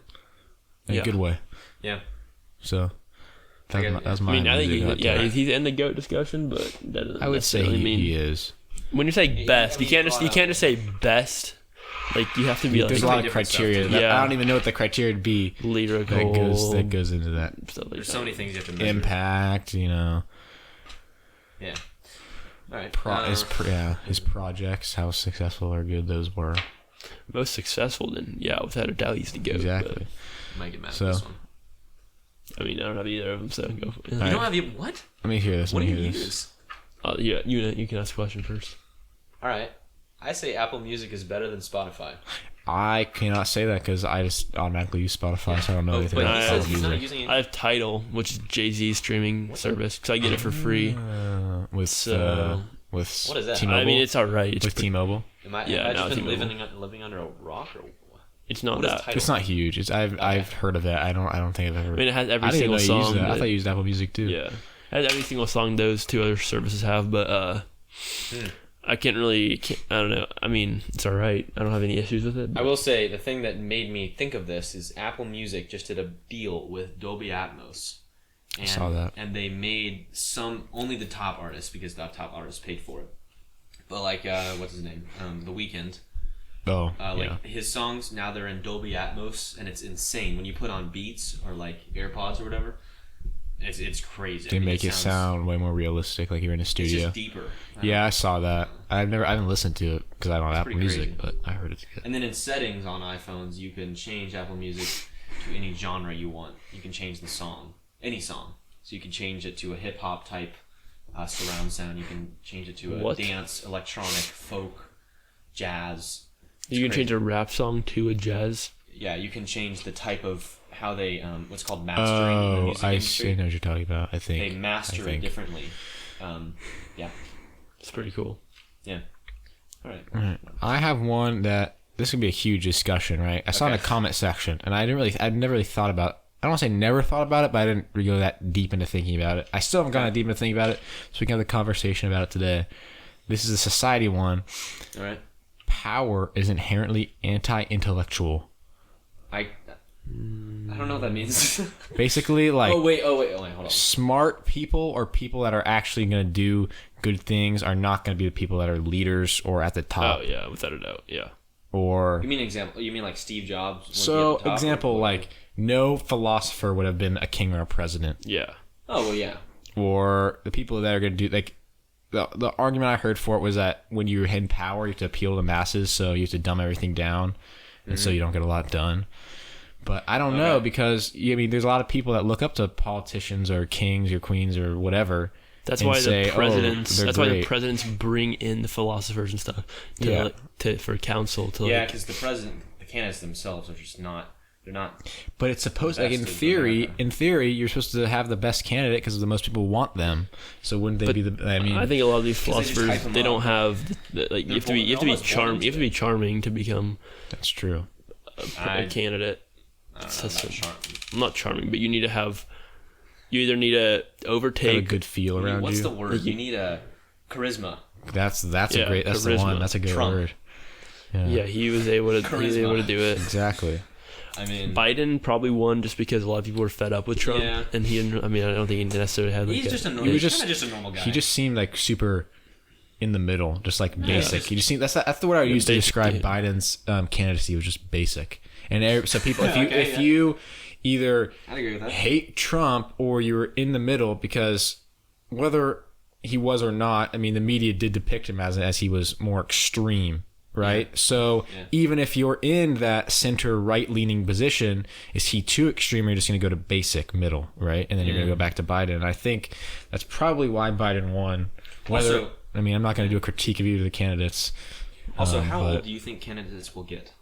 in a good way. Yeah. So that was my. I mean, I think he's in the GOAT discussion, but that doesn't. I would say he is. When you say best, you can't just say best. Like you have to be. There's a lot of criteria. I don't even know what the criteria would be. Lyrical. That goes into that. There's so many things you have to measure. Impact, you know. Yeah. All right. His projects, how successful or good those were. Most successful, then without a doubt, he's the GOAT. Exactly. Might get mad at this one. I mean, I don't have either of them, so go for it. You don't have what? Let me hear this. What do you use? You can ask the question first. All right. I say Apple Music is better than Spotify. I cannot say that because I just automatically use Spotify, so I don't know anything about Apple Music. Not using it. I have Tidal, which is Jay-Z's streaming service, because I get it for free. With what is that? T-Mobile? I mean, it's all right. It's with T-Mobile. Am I just been living under a rock or what? It's not that. It's not huge. I've heard of it. I don't think I've ever. I mean, it has every single song. I thought you used Apple Music too. Yeah, it has every single song those two other services have, but I don't know. I mean, it's all right. I don't have any issues with it. I will say the thing that made me think of this is Apple Music just did a deal with Dolby Atmos. I saw that. And they made only the top artists, because the top artists paid for it. But like, what's his name? The Weeknd. Oh, his songs, now they're in Dolby Atmos, and it's insane. When you put on Beats or like AirPods or whatever, it's crazy. They make it sound way more realistic, like you're in a studio. It's just deeper. I saw that. I haven't listened to it because I don't have Apple Music, but I heard it's good. And then in settings on iPhones, you can change Apple Music to any genre you want. You can change the song, any song. So you can change it to a hip hop type surround sound. You can change it to a dance, electronic, folk, jazz. You can change a rap song to a jazz. Yeah, you can change the type of how they what's called mastering in the music industry. I know what you're talking about. I think they master it differently. Yeah, it's pretty cool. Yeah. All right. I have one that this could be a huge discussion, right? I saw in the comment section, and I'd never really thought about. I don't want to say never thought about it, but I didn't really go that deep into thinking about it. I still haven't gone that deep into thinking about it, so we can have the conversation about it today. This is a society one. All right. Power is inherently anti-intellectual. I don't know what that means. Basically, like... Oh, wait, hold on. Smart people or people that are actually going to do good things are not going to be the people that are leaders or at the top. Oh, yeah, without a doubt, yeah. Or... You mean like Steve Jobs? So, example, like, no philosopher would have been a king or a president. Yeah. Oh, well, yeah. Or the people that are going to do... like. The argument I heard for it was that when you're in power, you have to appeal to the masses, so you have to dumb everything down, and so you don't get a lot done. But I don't know, because there's a lot of people that look up to politicians or kings or queens or whatever. That's why the presidents. That's why the presidents bring in the philosophers and stuff for council. Because the candidates themselves are just not. They're not. But it's supposed, like, in theory, you're supposed to have the best candidate because the most people want them. So wouldn't they be the? I mean, I think a lot of these philosophers they don't have like you have to be charming to become. That's true. A candidate. I'm not charming, but you need to have. You either need to overtake have a good feel around What's you. the word? You need a charisma. That's a great. That's charisma. the one. That's a good word. Yeah, he was able to do it. Exactly. I mean, Biden probably won just because a lot of people were fed up with Trump, and I don't think he necessarily had. He's just a normal guy. He just seemed like super in the middle, just like basic. He just seemed that's the word I would use to describe Biden's candidacy was just basic. And so people, if you either hate Trump or you're in the middle, because whether he was or not, I mean, the media did depict him as he was more extreme. Right? So even if you're in that center right-leaning position, is he too extreme or you're just going to go to basic middle, right? And then you're going to go back to Biden. And I think that's probably why Biden won. I'm not going to do a critique of either of the candidates. Also, how old do you think candidates will get?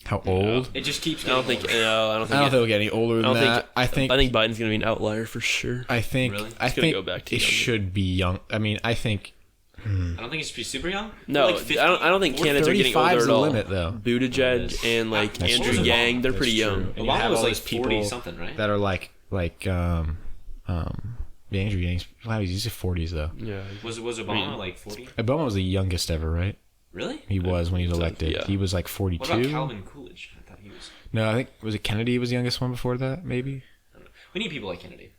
How old? It just keeps I don't think they'll get any older than that. I think Biden's going to be an outlier for sure. I think go back to it should be young. I mean, I think... I don't think it should be super young. No, I don't think candidates are getting older at all. Limit, though. Buttigieg and Andrew Yang, they're pretty young. Obama was like 40 something, right? That are like Andrew Yang's. Wow, he's in 40s though. Yeah. Was Obama like 40? Obama was the youngest ever, right? Really? He was when he was elected. Yeah. He was like 42. What about Calvin Coolidge? I thought he was. No, I think was it Kennedy was the youngest one before that, maybe. I don't know. We need people like Kennedy.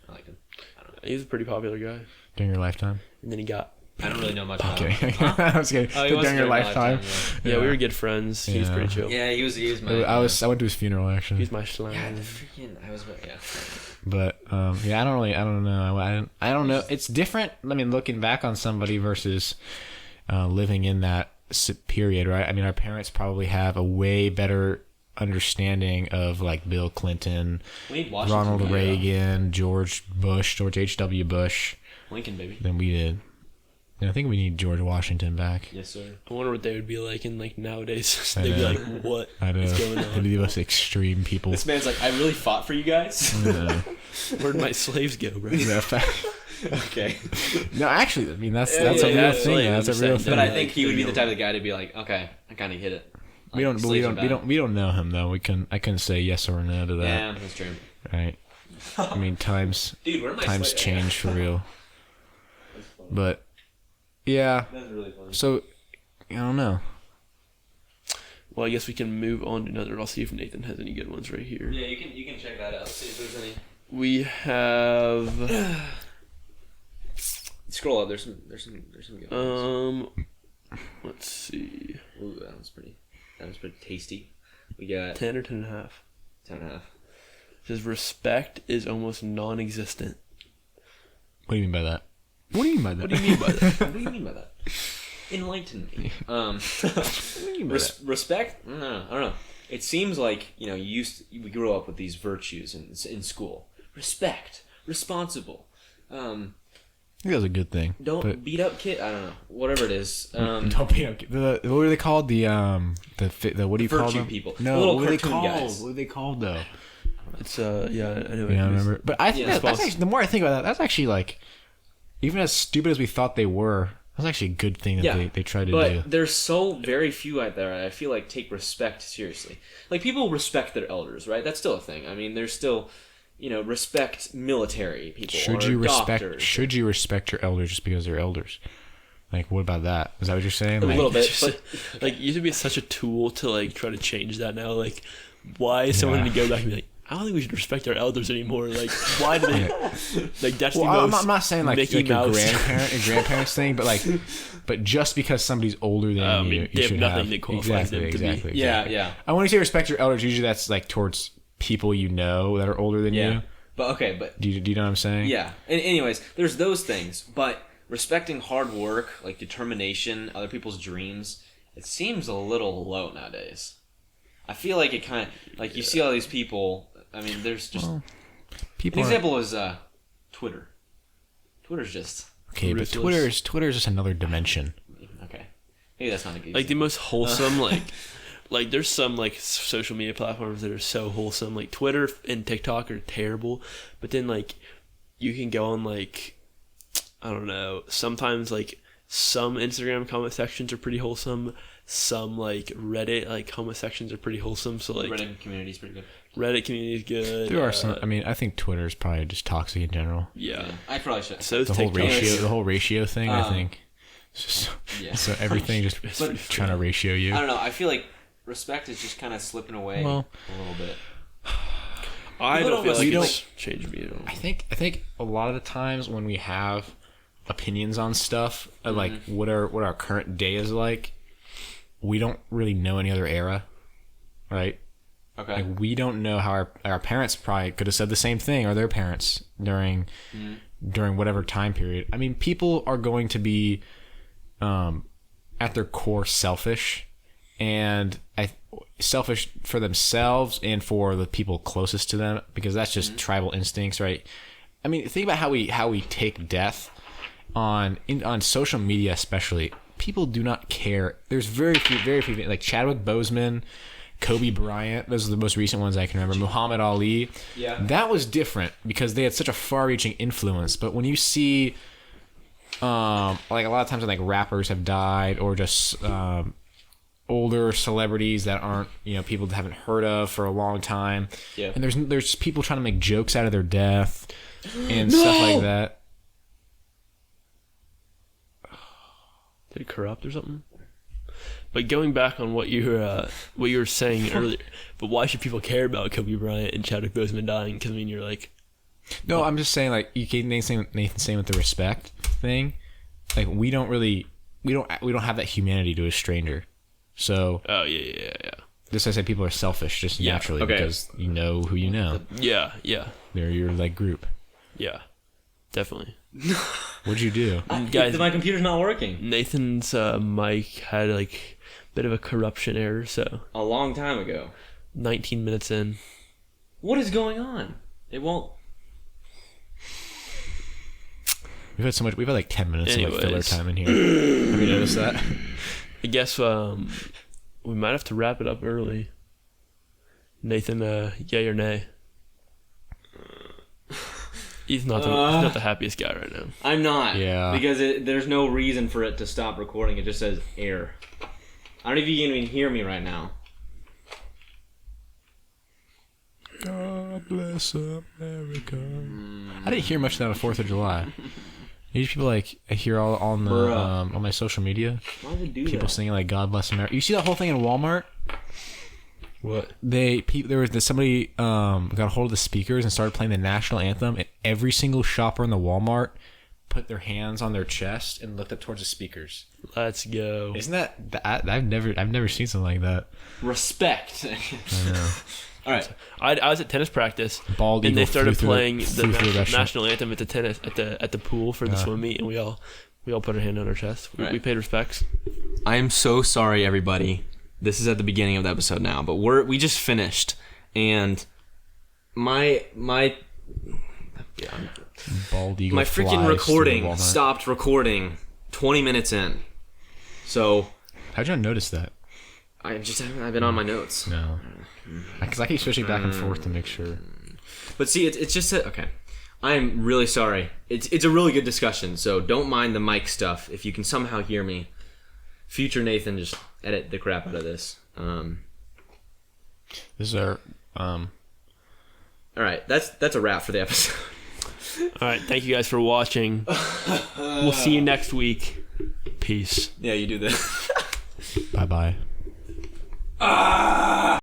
I like him. I don't know. He's a pretty popular guy. During your lifetime. And then he got. I don't really know much about him. Huh? I was kidding. During your lifetime. Yeah, we were good friends. He was pretty chill. Yeah, he was my. I went to his funeral actually. He's my slime. Yeah, I was. But I don't know. I don't know. It's different. I mean, looking back on somebody versus living in that period, right? I mean, our parents probably have a way better understanding of like Bill Clinton, Ronald Reagan, George H.W. Bush, Lincoln, baby, than we did. And I think we need George Washington back. Yes, sir. I wonder what they would be like in like nowadays. They'd be like, "What is going on?" They'd be the most extreme people. This man's like, "I really fought for you guys." Where'd my slaves go, bro? Okay. No, actually, I mean that's a real thing. That's a real thing. But I think he would be the type of guy to be like, "Okay, I kind of hit it." Like, we don't know him though. I couldn't say yes or no to that. Yeah, that's true. Right. I mean, times change for real. But yeah. That's really funny. So I don't know. Well, I guess we can move on to another. I'll see if Nathan has any good ones right here. Yeah, you can check that out. See if there's any. We have. Scroll up. There's some good ones. Let's see. Ooh, that was pretty tasty. We got 10 or 10.5. 10.5. It says respect is almost non-existent. What do you mean by that? What do you mean by that? What do you mean by that? Enlighten me. What do you mean by that? Respect? No, I don't know. It seems like we grow up with these virtues in school. Respect, responsible. I think that's a good thing. Don't beat up kid. I don't know. Whatever it is. Don't beat up. What are they called? The what do you call them? People. No, the what are they called? Guys. What are they called though? It's I know. I remember. But I think that's actually, the more I think about that, that's actually like, even as stupid as we thought they were, That's actually a good thing that they try to do. But there's so very few out there I feel like take respect seriously. Like, people respect their elders, right? That's still a thing. I mean, there's still, respect military people doctors. Should you respect your elders just because they're elders? Like, what about that? Is that what you're saying? A little bit. But, like, you should be such a tool to, like, try to change that now. Like, why is someone going to go back and be like, I don't think we should respect our elders anymore. Like, why do they? Like, that's the most. I'm not saying like Mickey a Mouse. grandparents thing, but just because somebody's older than you, they you should have nothing have that qualifies them to be. Yeah. I want to say respect your elders. Usually, that's like towards people you know that are older than you. But do you know what I'm saying? Yeah. And anyways, there's those things, but respecting hard work, like determination, other people's dreams, it seems a little low nowadays. I feel like it kind of like you see all these people. I mean, there's just an example is Twitter. Twitter's just okay, but Twitter's just another dimension. Okay, maybe that's not a good. Like the most wholesome, like there's some like social media platforms that are so wholesome. Like Twitter and TikTok are terrible, but then like you can go on like I don't know. Sometimes like some Instagram comment sections are pretty wholesome. Some like Reddit like comment sections are pretty wholesome. So like Reddit community is pretty good. Reddit community is good. There are some. I mean, I think Twitter is probably just toxic in general. Yeah. I probably should. So the whole ratio thing. I think. So everything just trying to ratio you. I don't know. I feel like respect is just kind of slipping away a little bit. I don't feel like it's changed me at all. I think a lot of the times when we have opinions on stuff, like what our current day is like, we don't really know any other era, right? Okay. Like we don't know how our parents probably could have said the same thing, or their parents during whatever time period. I mean, people are going to be at their core selfish, and selfish for themselves and for the people closest to them, because that's just tribal instincts, right? I mean, think about how we take death on social media, especially. People do not care. There's very few like Chadwick Boseman, Kobe Bryant. Those are the most recent ones I can remember. Muhammad Ali. Yeah. That was different because they had such a far-reaching influence. But when you see, like a lot of times, like rappers have died, or just older celebrities that aren't, people that haven't heard of for a long time. Yeah. And there's people trying to make jokes out of their death and stuff like that. Did it corrupt or something? But going back on what you were saying earlier, but why should people care about Kobe Bryant and Chadwick Boseman dying? Because I mean, you're like, no, I'm just saying, like you can Nathan saying with the respect thing, like we don't have that humanity to a stranger. So yeah. This I said people are selfish just naturally because you know who you know. Yeah. They're your like group. Yeah, definitely. What'd you do? Guys, my computer's not working. Nathan's mic had like a bit of a corruption error, so a long time ago. 19 minutes in. What is going on? It won't. We've had like 10 minutes of like filler time in here. Have you noticed that? I guess we might have to wrap it up early. Nathan, yay or nay? He's not the happiest guy right now. I'm not. Yeah. Because there's no reason for it to stop recording. It just says error. I don't know if you can even hear me right now. God bless America. I didn't hear much of that on 4th of July. These people I hear all on the on my social media. Why would they do people that? Singing like "God Bless America." You see that whole thing in Walmart? What? Somebody got a hold of the speakers and started playing the national anthem, and every single shopper in the Walmart put their hands on their chest and looked up towards the speakers. Let's go. Isn't that I've never seen something like that. Respect. I know. All right. I was at tennis practice, Bald and they eagle started flew playing through the the national anthem at the pool for the swim meet, and we all put our hand on our chest. We paid respects. I am so sorry, everybody. This is at the beginning of the episode now, but we just finished, and my Bald eagle my freaking recording stopped recording 20 minutes in. So how'd you not notice that? I've been on my notes. No, because I keep switching back and forth to make sure. But see, it's just okay. I'm really sorry. It's a really good discussion, so don't mind the mic stuff. If you can somehow hear me, future Nathan, just edit the crap out of this. This is our. All right, that's a wrap for the episode. All right, thank you guys for watching. We'll see you next week. Peace. Yeah, you do this. Bye bye.